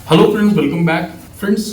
Hello friends, welcome back. Friends,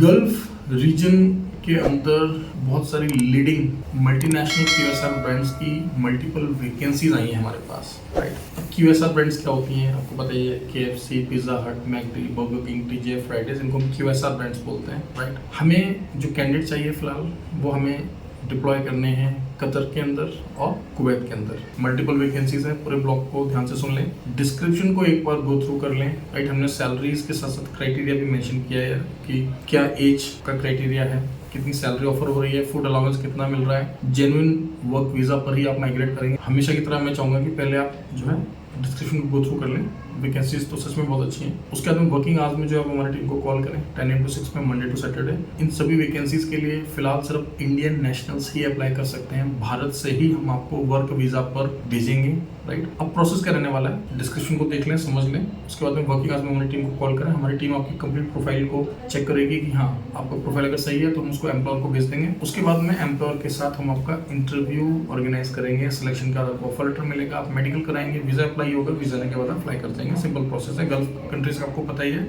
gulf region के अंदर बहुत सारी लीडिंग मल्टीनेशनल क्यूएसआर ब्रांड्स की मल्टीपल वैकेंसीज आई हैं हमारे पास, राइट। अब क्यूएसआर ब्रांड्स क्या होती हैं आपको पता ही है। KFC, pizza hut, McD, burger king, TGI, Fridays, इनको हम क्यूएसआर ब्रांड्स बोलते हैं, राइट। हमें जो कैंडिडेट चाहिए फिलहाल वो हमें डिप्लॉय करने हैं कतर के अंदर और कुवैत के अंदर। मल्टीपल वैकेंसीज हैं, पूरे ब्लॉग को ध्यान से सुन लें, डिस्क्रिप्शन को एक बार गो थ्रू कर लें, राइट। हमने सैलरीज के साथ साथ क्राइटेरिया भी मेंशन किया है कि क्या एज का क्राइटेरिया है, कितनी सैलरी ऑफर हो रही है, फूड अलाउंस कितना मिल रहा है, जेन्युइन वर्क वीजा पर ही आप माइग्रेट करेंगे। हमेशा की तरह मैं चाहूंगा कि पहले आप जो है डिस्क्रिप्शन को गो थ्रू कर लें। वैकेंसीज तो सच में बहुत अच्छी हैं। उसके बाद में वर्किंग आवर्स में जो है हमारी टीम को कॉल करें 10 AM to 6 में, मंडे टू सैटरडे। इन सभी वैकेंसीज के लिए फिलहाल सिर्फ इंडियन नेशनल्स ही अप्लाई कर सकते हैं। भारत से ही हम आपको वर्क वीजा पर भेजेंगे, राइट। अब प्रोसेस क्या रहने वाला है, डिस्क्रिप्शन को देख लें, समझ लें। उसके बाद में वर्किंग आवर्स में हमारी टीम को कॉल करें। हमारी टीम आपकी कंप्लीट प्रोफाइल को चेक करेगी कि हाँ आपका प्रोफाइल अगर सही है तो हम उसको एम्प्लॉयर को भेज देंगे। उसके बाद में एम्प्लॉयर के साथ हम आपका इंटरव्यू ऑर्गेनाइज करेंगे। सिलेक्शन का आपको ऑफर लेटर मिलेगा, आप मेडिकल कराएंगे, वीजा अप्लाई होगा, वीजा लेने के बाद अप्लाई कर देंगे। सिंपल प्रोसेस है। गल्फ कंट्रीज का आपको पता ही है,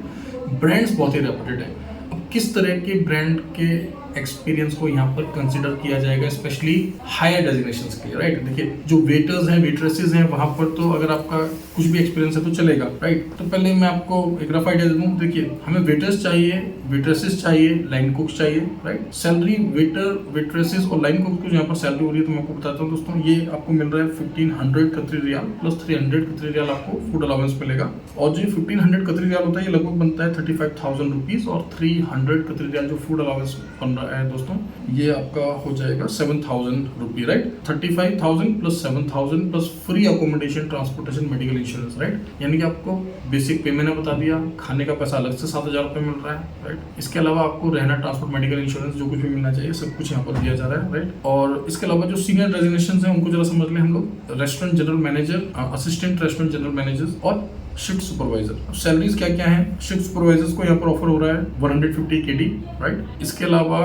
ब्रांड्स बहुत ही रेपुटेड है। अब किस तरह के ब्रांड के एक्सपीरियंस को यहाँ पर कंसिडर किया जाएगा, स्पेशली हायर डेजिग्नेशंस के लिए, राइट। देखिए जो वेटर्स हैं, वेट्रेसेस हैं, वहां पर तो अगर आपका कुछ भी एक्सपीरियंस है तो चलेगा, राइट। तो पहले मैं आपको एक रफ आइडिया दे दूं। देखिए हमें वेटर्स चाहिए, वेट्रेसेस चाहिए, लाइन कुक्स चाहिए, राइट। सैलरी वेटर, वेट्रेसेस और लाइन कुक्स की यहाँ पर सैलरी हो रही है तो मैं आपको बताता हूँ दोस्तों। ये आपको मिल रहा है 1500 कतरी रियाल प्लस 300 कतरी रियाल आपको फूड अलाउंस मिलेगा। और जो 1500 कतरी रियाल होता है ये लगभग बनता है 35,000 रुपीज, और 300 कतरी रियाल जो फूड अलाउंस बन रहा है दोस्तों ये आपका हो जाएगा 7,000 rupee, right. 35,000 plus 7,000 plus free accommodation, transportation, medical insurance, right. यानी कि आपको बेसिक पे मैंने बता दिया, खाने का पैसा अलग से 7,000 रुपये मिल रहा है, राइट। इसके अलावा आपको रहना, ट्रांसपोर्ट, मेडिकल इंश्योरेंस जो कुछ भी मिलना चाहिए सब कुछ यहाँ पर दिया जा रहा है, राइट। और इसके अलावा जो सीनियर डेजिग्नेशंस हैं उनको जरा समझ लें हम लोग। Restaurant general manager, assistant restaurant general manager और शिफ्ट सुपरवाइजर। अब सैलरीज क्या क्या है, शिफ्ट सुपरवाइजर्स को यहाँ पर ऑफर हो रहा है 150 KD, राइट। इसके अलावा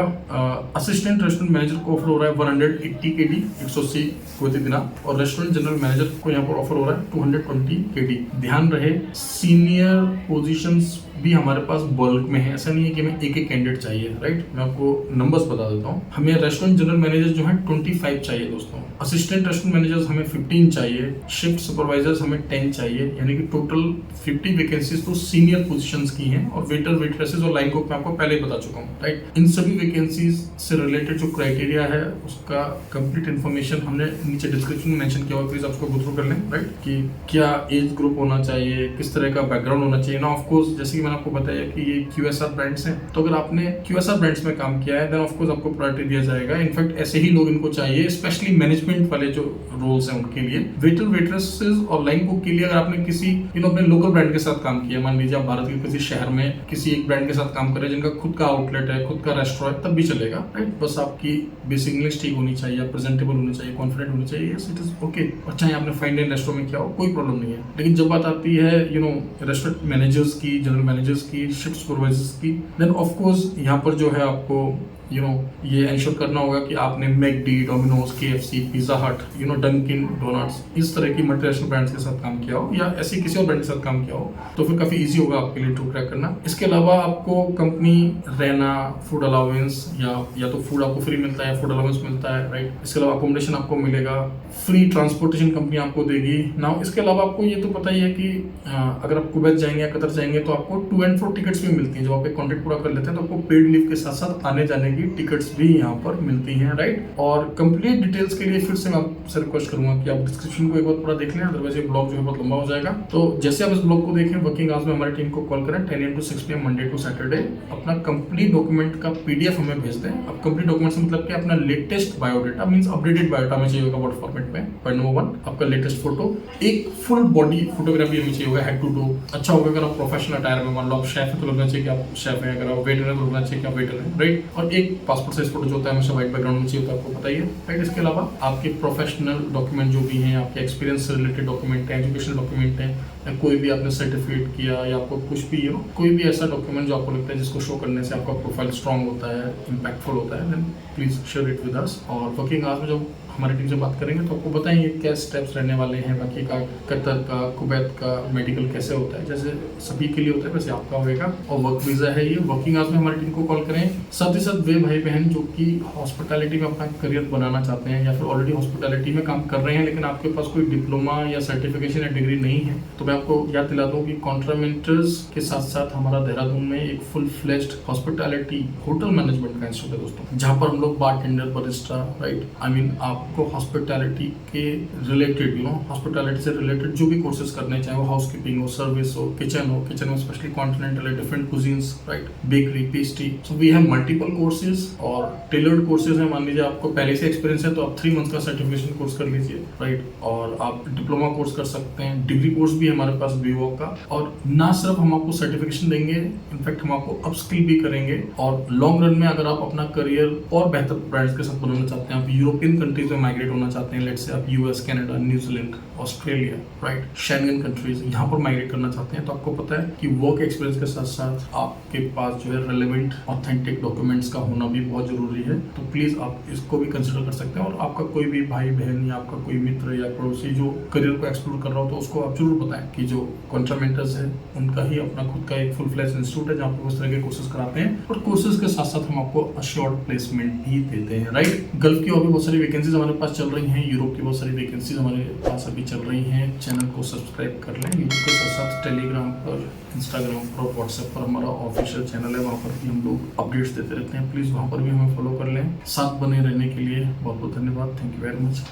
असिस्टेंट रेस्टोरेंट मैनेजर को ऑफर हो रहा है 180 KD, 180 कुवैती दिनार। और रेस्टोरेंट जनरल मैनेजर को यहाँ पर ऑफर हो रहा है 220 KD। ध्यान रहे सीनियर पोजीशंस भी हमारे पास बल्क में है, ऐसा नहीं है कि हमें एक कैंडिडेट चाहिए, राइट। मैं आपको नंबर्स बता देता हूँ। हमें रेस्टोरेंट जनरल मैनेजर जो है 25 चाहिए दोस्तों, असिस्टेंट रेस्टोरेंट मैनेजर्स हमें 15 चाहिए, शिफ्ट सुपरवाइजर्स हमें 10 चाहिए, यानी कि टोटल 50 वैकेंसीज तो सीनियर पोजीशंस की हैं। और वेटर, वेट्रेसेस और लाइन कुक मैं आपको पहले ही बता चुका हूँ, राइट। इन सभी वैकेंसीज से रिलेटेड जो क्राइटेरिया है उसका कंप्लीट इन्फॉर्मेशन हमने नीचे डिस्क्रिप्शन में मेंशन किया हुआ, प्लीज आपको गो थ्रू कर लें, राइट। कि क्या एज ग्रुप होना चाहिए, किस तरह का बैकग्राउंड होना चाहिए ना। ऑफ कोर्स जैसे कि मैंने आपको बताया कि ये क्यूएसआर ब्रांड्स हैं, तो अगर आपने क्यूएसआर ब्रांड्स में काम किया है देन ऑफ कोर्स आपको प्रायोरिटी दिया जाएगा। इनफैक्ट ऐसे ही लोग इनको चाहिए, स्पेशली मैनेजमेंट वाले जो रोल्स हैं उनके लिए। वेटर, वेट्रेसेस और लाइन कुक के लिए अगर आपने किसी अपने लोकल ब्रांड के साथ काम किया, मान लीजिए आप भारत के किसी शहर में किसी एक ब्रांड के साथ काम कर रहे हैं जिनका खुद का आउटलेट है, खुद का रेस्टोरेंट है, तब भी चलेगा, राइट। बस आपकी बेसिक इंग्लिश ठीक होनी चाहिए, प्रेजेंटेबल होनी चाहिए, कॉन्फिडेंट होनी चाहिए, यस इट इज ओके। और चाहे आपने फाइन डाइन रेस्टोरेंट में किया हो, कोई प्रॉब्लम नहीं है। लेकिन जब बात आती है रेस्टोरेंट मैनेजर्स की, जनरल मैनेजर्स की, शिफ्ट सुपरवाइजर्स की, देन ऑफ कोर्स यहाँ पर जो है आपको ये एंश्योर करना होगा कि आपने मैकडी, डोमिनोज, केएफसी, पिज्जा हट, डंकिन डोनट्स, इस तरह की मल्टीनेशनल ब्रांड्स के साथ काम किया हो या ऐसे किसी और ब्रांड के साथ काम किया हो, तो फिर काफी इजी होगा आपके लिए टू क्रैक करना। इसके अलावा आपको कंपनी रहना, फूड अलाउंस या तो फूड आपको फ्री मिलता है, फूड अलाउंस मिलता है, राइट। इसके अलावा अकोमोडेशन आपको मिलेगा, फ्री ट्रांसपोर्टेशन कंपनी आपको देगी ना। इसके अलावा आपको ये तो पता ही है कि अगर आप कुवैत जाएंगे या कतर जाएंगे तो आपको 2 and 4 टिकट्स भी मिलती हैं। जब आप एक कॉन्ट्रैक्ट पूरा कर लेते हैं तो आपको पेड लीव के साथ साथ आने जाने की टिकट्स भी यहाँ पर मिलती हैं, राइट। और कंप्लीट डिटेल्स के लिए फिर से मैं आपसे रिक्वेस्ट करूंगा कि आप डिस्क्रिप्शन को एक बार पूरा देख लें, अदरवाइज ये ब्लॉग जो है बहुत लंबा हो जाएगा। तो जैसे आप इस ब्लॉग को देखें, वर्किंग आवर्स में हमारी टीम को कॉल करें 10 AM to 6 PM Monday to Saturday. अपना कंप्लीट डॉक्यूमेंट का PDF हमें भेज दें। अब कंप्लीट डॉक्यूमेंट से मतलब कि अपना latest biodata means updated biodata हमें चाहिए होगा वर्ड फॉर्मेट में। पॉइंट नंबर 1, आपका लेटेस्ट फोटो, एक फुल बॉडी फोटोग्राफी हमें चाहिए होगा, हेड टू टू। अच्छा होगा अगर आप प्रोफेशनल अटायर में, मान लो आप शेफ है तो लगना चाहिए कि आप शेफ है, अगर आप वेटर है तो लगना चाहिए कि आप वेटर है, राइट। और एक पासपोर्ट साइज फोटो जो होता है हमेशा व्हाइट बैकग्राउंड में चाहिए होता है, आपको पता ही है, राइट। इसके अलावा आपके प्रोफेशनल डॉक्यूमेंट जो भी हैं, आपके एक्सपीरियंस से रिलेटेड डॉक्यूमेंट है, एजुकेशनल डॉक्यूमेंट है, या कोई भी आपने सर्टिफिकेट किया या आपको कुछ भी कोई भी ऐसा डॉक्यूमेंट जो आपको लगता है जिसको शो करने से आपका प्रोफाइल स्ट्रांग होता है, इम्पैक्टफुल होता है, then please share it with us. और वर्किंग आवर्स में जब हमारी टीम से बात करेंगे तो आपको बताएंगे क्या स्टेप्स रहने वाले हैं, बाकी का कतर का, कुवैत का मेडिकल कैसे होता है, जैसे सभी के लिए होता है वैसे आपका होगा। और वर्क वीज़ा है, ये वर्किंग आवर्स में हमारी टीम को कॉल करें। साथ ही साथ वे भाई बहन जो कि हॉस्पिटैलिटी में अपना करियर बनाना चाहते हैं या फिर ऑलरेडी हॉस्पिटैलिटी में काम कर रहे हैं लेकिन आपके पास कोई डिप्लोमा या सर्टिफिकेशन या डिग्री नहीं है, तो मैं आपको याद दिला दूं कि कॉन्ट्रामेंटर्स के साथ साथ हमारा देहरादून में एक full fledged hospitality hotel management का इंस्टीट्यूट है दोस्तों, जहाँ पर हम लोग bartender, barista, right, I mean आपको हॉस्पिटैलिटी के रिलेटेड हॉस्पिटैलिटी से रिलेटेड जो भी कोर्सेज करने चाहे, वो हाउसकीपिंग हो, सर्विस हो, किचन में specially continental different cuisines, right, bakery, pastry, so we have multiple courses और टेलर्ड कोर्सेज है। मान लीजिए आपको पहले से एक्सपीरियंस है तो आप 3 मंथ का सर्टिफिकेशन कोर्स कर लीजिए, राइट, और आप डिप्लोमा कोर्स कर सकते हैं, डिग्री कोर्स भी है हमारे पास बीवॉक का। और ना सिर्फ हम आपको सर्टिफिकेशन देंगे, इनफैक्ट हम आपको अपस्किल भी करेंगे। और लॉन्ग रन में अगर आप अपना करियर और बेहतर ब्रांड्स के साथ बनाना चाहते हैं, आप यूरोपियन कंट्रीज में माइग्रेट होना चाहते हैं, लेट्स से आप US, Canada, New Zealand, Australia, right, Schengen countries, यहाँ पर माइग्रेट करना चाहते हैं, तो आपको पता है कि वर्क एक्सपीरियंस के साथ साथ आपके पास जो है रेलेवेंट ऑथेंटिक डॉक्यूमेंट्स का होना भी बहुत जरूरी है। तो प्लीज आप इसको भी कंसिडर कर सकते हैं। और आपका कोई भी भाई बहन या आपका कोई मित्र या पड़ोसी जो करियर को एक्सप्लोर कर रहा हो तो उसको आप जरूर बताएं कि जो कॉन्ट्रामेंटर्स है उनका ही अपना खुद का एक फुल फ्लैश इंस्टीट्यूट है जहाँ पर उस तरह के कोर्सेज कराते हैं, और कोर्सेज के साथ साथ हम आपको अश्योर्ड प्लेसमेंट भी देते हैं, राइट। गल्फ की और भी बहुत सारी वैकेंसीज हमारे पास चल रही हैं, यूरोप की बहुत सारी वैकेंसीज हमारे पास अभी चल रही हैं। चैनल को सब्सक्राइब कर लें। यूट्यूब के साथ साथ टेलीग्राम पर, इंस्टाग्राम पर, व्हाट्सएप पर हमारा ऑफिशियल चैनल है, वहाँ पर भी हम लोग अपडेट्स देते रहते हैं। प्लीज़ वहाँ पर भी हमें फॉलो कर लें। साथ बने रहने के लिए बहुत बहुत धन्यवाद। Thank you very much.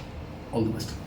All the best.